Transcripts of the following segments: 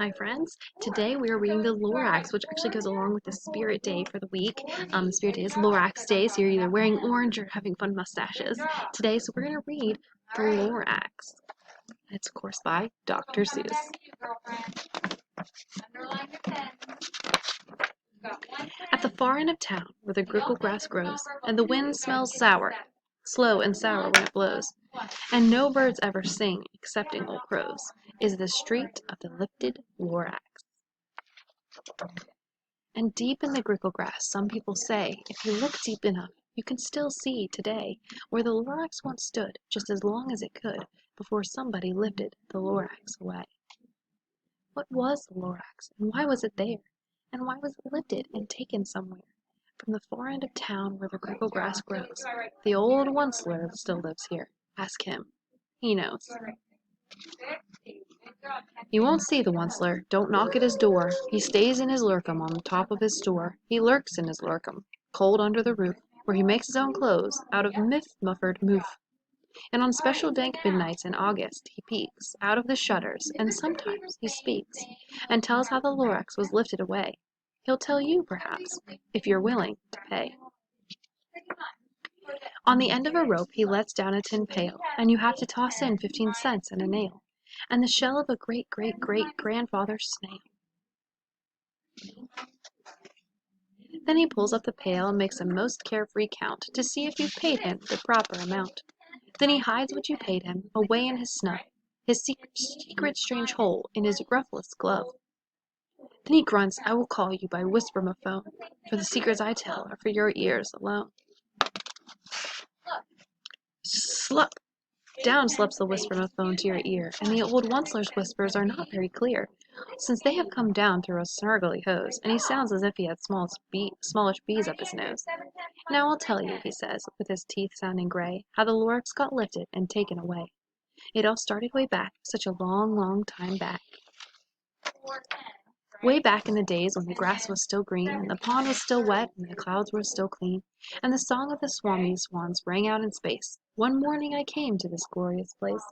Hi friends, today we are reading the Lorax, which actually goes along with the Spirit Day for the week. Spirit Day is Lorax Day, so you're either wearing orange or having fun mustaches today, so we're going to read the Lorax. It's of course by Dr. Seuss. At the far end of town, where the grickle grass grows, and the wind smells sour, slow and sour when it blows, and no birds ever sing excepting old crows, is the street of the lifted Lorax. And deep in the grickle grass, some people say, if you look deep enough, you can still see today where the Lorax once stood just as long as it could before somebody lifted the Lorax away. What was the Lorax, and why was it there? And why was it lifted and taken somewhere? From the far end of town where the grickle grass grows, the old onceler still lives here. Ask him. He knows. You won't see the onceler. Don't knock at his door. He stays in his lurkum on the top of his store. He lurks in his lurkum, cold under the roof, where he makes his own clothes out of muffered moof. And on special dank midnights in August he peeks out of the shutters, and sometimes he speaks, and tells how the Lorax was lifted away. He'll tell you, perhaps, if you're willing to pay. On the end of a rope he lets down a tin pail, and you have to toss in 15 cents and a nail, and the shell of a great-great-great-grandfather's snail. Then he pulls up the pail and makes a most carefree count to see if you've paid him the proper amount. Then he hides what you paid him away in his snub, his secret strange hole in his ruffless glove. Then he grunts, I will call you by whisper-mophone, for the secrets I tell are for your ears alone. Slup! Down slips the whisper-mophone to your ear, and the old onceler's whispers are not very clear, since they have come down through a snargly hose, and he sounds as if he had smallish bees up his nose. Now I'll tell you, he says, with his teeth sounding gray, how the Lorax got lifted and taken away. It all started way back, such a long, long time back. Way back in the days when the grass was still green, and the pond was still wet, and the clouds were still clean, and the song of the swami swans rang out in space, one morning I came to this glorious place.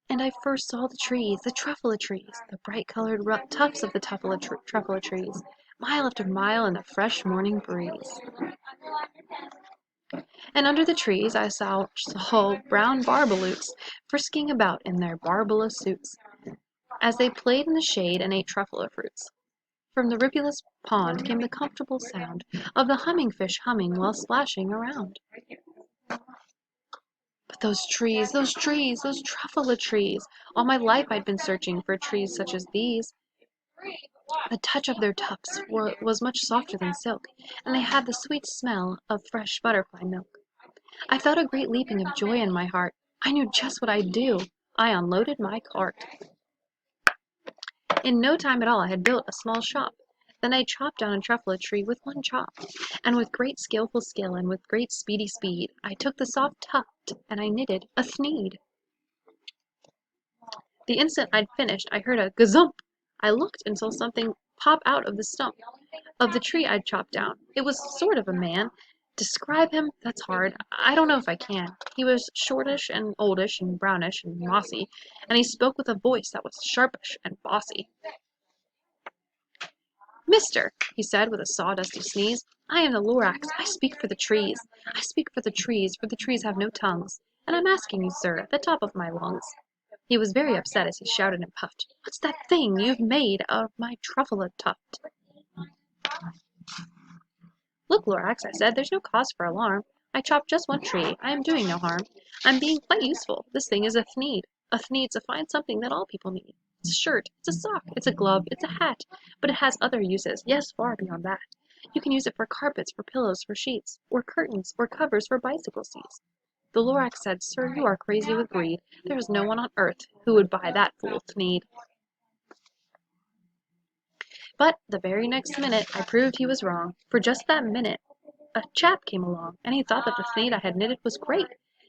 And I first saw the trees, the truffula trees, the bright-colored tufts of the truffula trees, mile after mile in the fresh morning breeze. And under the trees I saw brown barbaloots frisking about in their barbalo suits, as they played in the shade and ate truffula fruits. From the rivulous pond came the comfortable sound of the humming fish humming while splashing around. But those trees, those truffula trees! All my life I'd been searching for trees such as these. The touch of their tufts was much softer than silk, and they had the sweet smell of fresh butterfly milk. I felt a great leaping of joy in my heart. I knew just what I'd do. I unloaded my cart. In no time at all I had built a small shop. Then I chopped down a truffula tree with one chop, and with great skillful skill and with great speedy speed, I took the soft tuft and I knitted a thneed. The instant I'd finished, I heard a gazump. I looked and saw something pop out of the stump of the tree I'd chopped down. It was sort of a man. Describe him? That's hard. I don't know if I can. He was shortish and oldish and brownish and mossy, and he spoke with a voice that was sharpish and bossy. Mister, he said with a sawdusty sneeze, I am the Lorax. I speak for the trees. I speak for the trees have no tongues. And I'm asking you, sir, at the top of my lungs. He was very upset as he shouted and puffed, What's that thing you've made out of my truffula tuft? Look, Lorax, I said, there's no cause for alarm. I chopped just one tree. I am doing no harm. I'm being quite useful. This thing is a thneed. A thneed's a fine something that all people need. It's a shirt, it's a sock, it's a glove, it's a hat. But it has other uses, yes, far beyond that. You can use it for carpets, for pillows, for sheets, or curtains, or covers for bicycle seats. The Lorax said, Sir, you are crazy with greed. There is no one on earth who would buy that fool thneed. But the very next minute I proved he was wrong, for just that minute a chap came along, and he thought that the thneed I had knitted was great.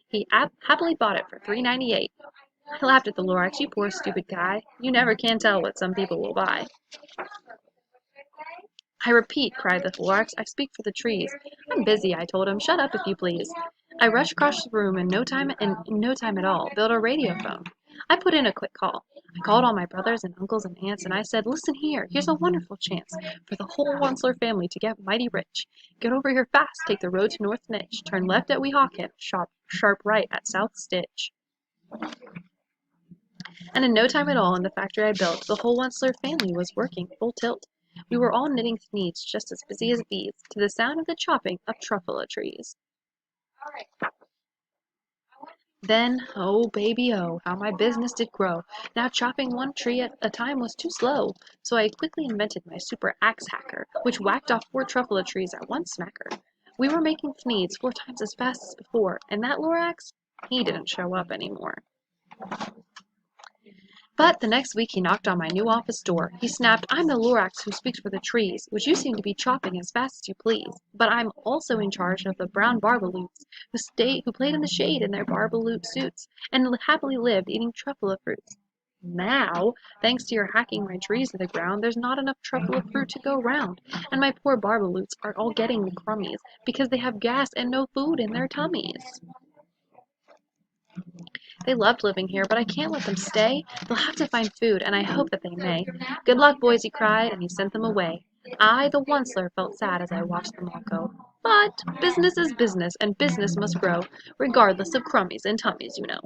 He happily bought it for $3.98. I laughed at the Lorax, you poor stupid guy. You never can tell what some people will buy. I repeat, cried the Lorax, I speak for the trees. I'm busy, I told him. Shut up, if you please. I rushed across the room in no time at all, built a radiophone. I put in a quick call. I called all my brothers and uncles and aunts, and I said, listen here, here's a wonderful chance for the whole Onceler family to get mighty rich. Get over here fast, take the road to North Niche, turn left at Weehawken, sharp right at South Stitch. And in no time at all, in the factory I built, the whole Onceler family was working full tilt. We were all knitting thneeds just as busy as bees, to the sound of the chopping of truffula trees. Then, oh baby oh, how my business did grow. Now chopping one tree at a time was too slow, so I quickly invented my super axe hacker, which whacked off 4 truffula trees at one smacker. We were making thneeds 4 times as fast as before, and that Lorax, he didn't show up anymore. But the next week he knocked on my new office door. He snapped, I'm the Lorax who speaks for the trees, which you seem to be chopping as fast as you please. But I'm also in charge of the brown barbaloots, who played in the shade in their barbaloot suits, and happily lived eating truffula fruits. Now, thanks to your hacking my trees to the ground, there's not enough truffula fruit to go round, and my poor barbaloots are all getting the crummies, because they have gas and no food in their tummies. They loved living here, but I can't let them stay. They'll have to find food, and I hope that they may. Good luck, boys, he cried, and he sent them away. I, the Onceler, felt sad as I watched them all go. But business is business, and business must grow, regardless of crummies and tummies, you know.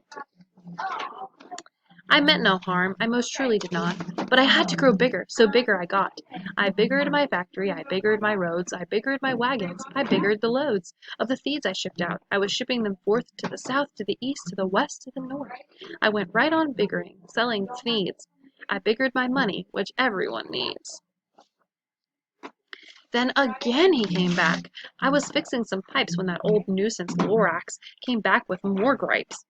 I meant no harm, I most truly did not, but I had to grow bigger, so bigger I got. I biggered my factory, I biggered my roads, I biggered my wagons, I biggered the loads of the feeds I shipped out. I was shipping them forth to the south, to the east, to the west, to the north. I went right on biggering, selling needs. I biggered my money, which everyone needs. Then again he came back. I was fixing some pipes when that old nuisance Lorax came back with more gripes.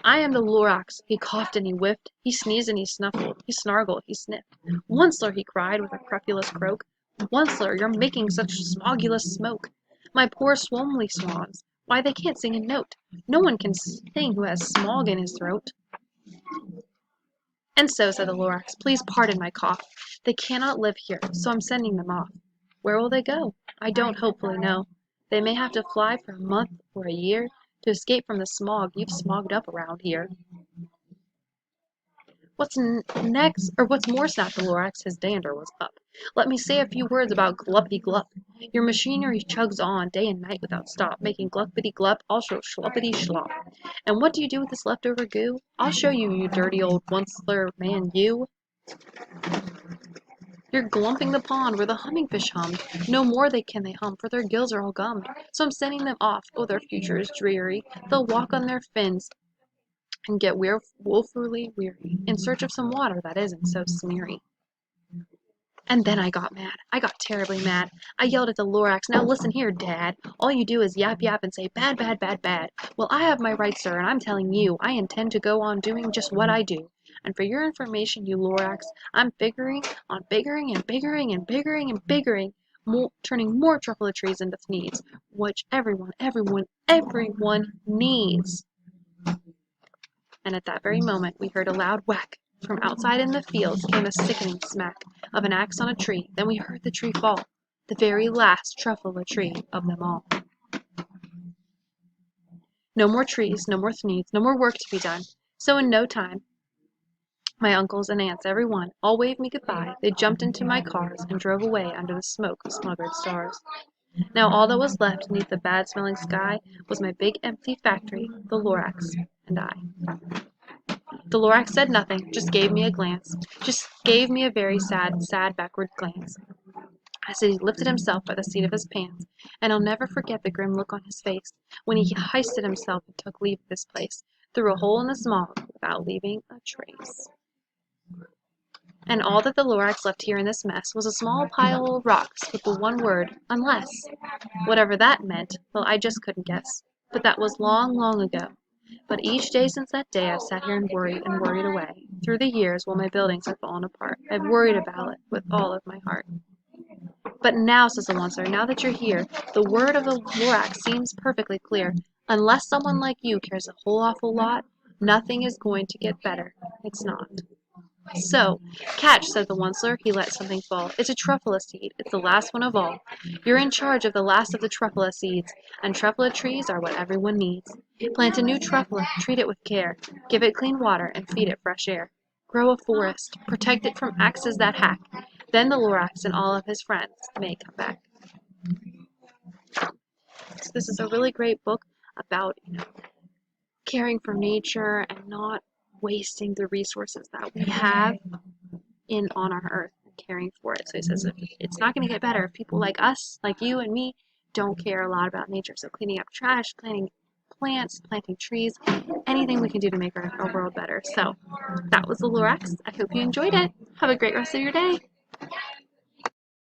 I am the Lorax. He coughed and he whiffed. He sneezed and he snuffled. He snargled. He sniffed. Onceler, he cried with a crepulous croak. Onceler, you're making such smogulous smoke. My poor swomly swans. Why, they can't sing a note. No one can sing who has smog in his throat. And so, said the Lorax, please pardon my cough. They cannot live here, so I'm sending them off. Where will they go? I don't hopefully know. They may have to fly for a month or a year to escape from the smog you've smogged up around here. What's more, snapped the Lorax, his dander was up. Let me say a few words about gluppity glup. Your machinery chugs on day and night without stop, making gluppity glup, also schluppity schlop. And what do you do with this leftover goo? I'll show you, you dirty old Onceler man, you. You're glumping the pond where the hummingfish hummed. No more can they hum, for their gills are all gummed. So I'm sending them off. Oh, their future is dreary. They'll walk on their fins and get woefully weary, in search of some water that isn't so smeary. And then I got mad. I got terribly mad. I yelled at the Lorax, now listen here, Dad. All you do is yap yap and say bad, bad, bad, bad. Well, I have my rights, sir, and I'm telling you, I intend to go on doing just what I do. And for your information, you Lorax, I'm figuring on biggering and biggering and biggering and biggering, turning more truffula trees into needs, which everyone needs. And at that very moment we heard a loud whack. From outside in the fields came a sickening smack of an axe on a tree. Then we heard the tree fall, the very last truffula tree of them all. No more trees, no more needs, no more work to be done. So in no time, my uncles and aunts, every one, all waved me goodbye. They jumped into my cars and drove away under the smoke of smothered stars. Now all that was left beneath the bad-smelling sky was my big empty factory, the Lorax, and I. The Lorax said nothing, just gave me a glance, just gave me a very sad, sad backward glance, as he lifted himself by the seat of his pants, and I'll never forget the grim look on his face when he hoisted himself and took leave of this place, through a hole in the smog, without leaving a trace. And all that the Lorax left here in this mess was a small pile of rocks with the one word, unless. Whatever that meant, well, I just couldn't guess. But that was long, long ago. But each day since that day I've sat here and worried away. Through the years, while my buildings have fallen apart, I've worried about it with all of my heart. But now, says the Onceler, now that you're here, the word of the Lorax seems perfectly clear. Unless someone like you cares a whole awful lot, nothing is going to get better. It's not. So, catch, said the onceler. He let something fall. It's a truffula seed. It's the last one of all. You're in charge of the last of the truffula seeds, and truffula trees are what everyone needs. Plant a new truffula, treat it with care, give it clean water, and feed it fresh air. Grow a forest, protect it from axes that hack. Then the Lorax and all of his friends may come back. So this is a really great book about, caring for nature and not wasting the resources that we have on our earth and caring for it. So he says it's not going to get better if people like us, like you and me, don't care a lot about nature. So cleaning up trash, planting plants, planting trees, anything we can do to make our world better. So that was the Lorax. I hope you enjoyed it. Have a great rest of your day.